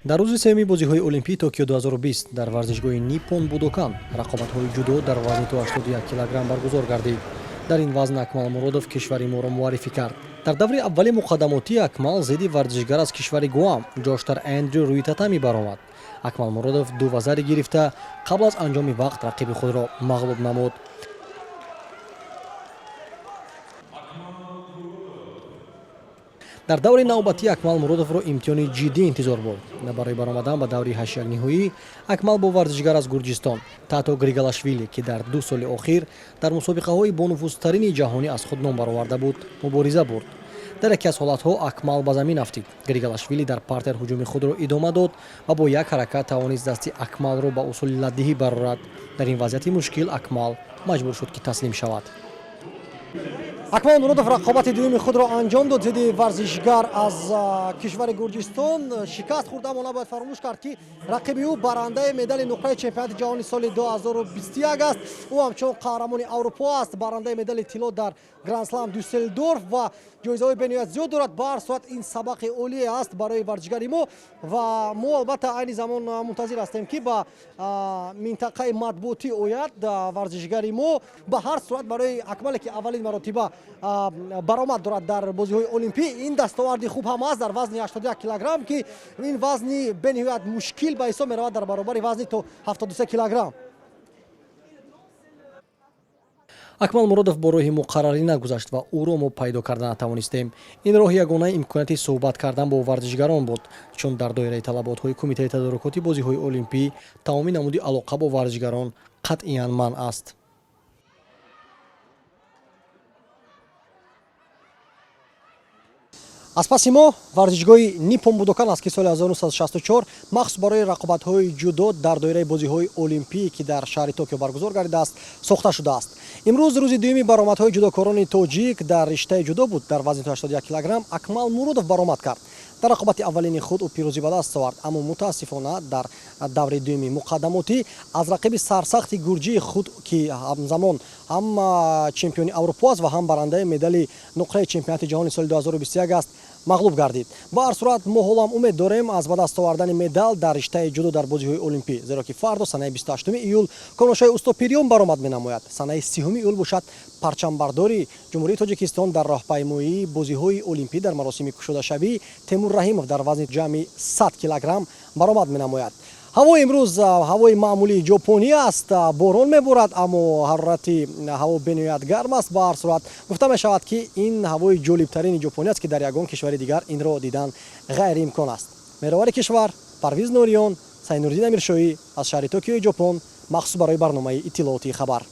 дар рӯзи сеюми бозиҳои олимпии Токио 2020 дар варзишгоҳи Nippon Budokan рақобатҳои ҷудо дар вазни то 81 килограмм баргузор гардид. Дар ин вазн Акмал Муродов кишвари моро муаррифӣ кард. дар даври аввали муқаддамотӣ Акмал зидди варзишгар аз кишвари Гуам ҷоштар Эндрю рӯи татамӣ баромад. Акмал Муродов ду вазаре гирифта қабл аз анҷоми вақт рақиби худро мағлуб намуд. дар даври навбатӣ Акмал Муродовро имтиҳони ҷиддӣ интизор буд. Барои баромадан ба даври 8 ниҳоӣ Акмал бо варзишгар аз Гурҷистон Тато Григалашвили, ки дар 2 соли охир дар мусобиқаҳои бонуфузтарини ҷаҳонӣ аз худ ном бароварда буд, мубориза бурд. дар яке аз ҳолатҳо Акмал ба замин афтид. Григалашвили дар партер ҳуҷуми худро идома дод ва бо як ҳаракат тавонист дасти Акмалро ба усули ладдиҳӣ барорад. дар ин вазъияти мушкил Акмал маҷбур шуд ки таслим шавад. Акмал Муродов рақобати дуюми худро анҷом дод зидди варзишгар аз кишвари Гурҷистон. Шикаст хӯрд, аммо набояд фаромӯш кард, ки рақиби ӯ барандаи медали нуқраи чемпионати ҷаҳони соли 2021 аст. ӯ ҳамчун қаҳрамони Аврупо аст, барандаи медали тилло дар Гранд-слам Дюссельдорф ва ҷоизаҳои бениҳоят зиёд дорад. ба ҳар сурат ин сабақи олие аст барои варзишгари мо ва мо албатта айни замон мунтазир ҳастем, ки ба минтақаи матбуотӣ ояд варзишгари мо. ба ҳар сурат барои Акмале, ки аввалин маротиба баромад дорад дар бозиҳои олимпӣ, ин дастоварди хуб ҳам аст дар вазни 81 килограмм, ки ин вазни бениҳоят мушкил ба ҳисоб меравад дар баробари вазни то 73 килограмм. Акмал Муродов бо роҳи муқаррарӣ нагузашт ва ӯро мо пайдо карда натавонистем. ин роҳ ягонаи имконияти суҳбат кардан бо варзишгарон буд, чун дар доираи талаботҳои кумитаи тадорукоти бозиҳои олимпӣ тамоми намуди алоқа бо варзишгарон қатъиян манъ аст. аз паси мо варзишгоҳи Nippon Budokan аст, ки соли 1964 махсус барои рақобатҳои ҷудо дар доираи бозиҳои олимпӣ, ки дар шаҳри Токио баргузор гардидааст, сохта шудааст. имрӯз рӯзи дуюми баромадҳои ҷудокорони тоҷик дар риштаи ҷудо буд. дар вазни 81 килограмм Акмал Муродов баромад кард. дар рақобати аввалини худ ӯ пирӯзӣ ба даст овард, аммо мутаассифона дар даври дуюми муқаддамотӣ аз рақиби сарсахти гурҷии худ, ки ҳамзамон ҳам чемпиони Аврупо аст ва ҳам барандаи медали нуқраи чемпионати ҷаҳони соли 2021 аст, мағлуб гардид. ба ҳар сурат мо ҳолам умед дорем аз ба даст овардани медал дар риштаи ҷудо дар бозиҳои олимпӣ, зеро ки фардо санаи 28 июл коношои Устопирион баромад менамояд. санаи 30 июл бошад парчамбардори ҷумҳурии Тоҷикистон дар роҳпаймоии бозиҳои олимпӣ дар маросими кушодашавӣ Темур Раҳимов дар вазни ҷамъи 100 килограмм баромад менамояд. ҳавои имрӯз ҳавои маъмулии ҷопонӣ аст, борон меборад, аммо ҳарорати ҳаво бениҳоят гарм аст. ба ҳар сурат гуфта мешавад, ки ин ҳавои ҷолибтарини ҷопонӣ аст, ки дар ягон кишвари дигар инро дидан ғайриимкон аст. мероари кишвар Парвиз Нориён, Сайнурдин Амиршоӣ аз шаҳри Токиои Ҷопон, махсус барои барномаи иттилооти хабар.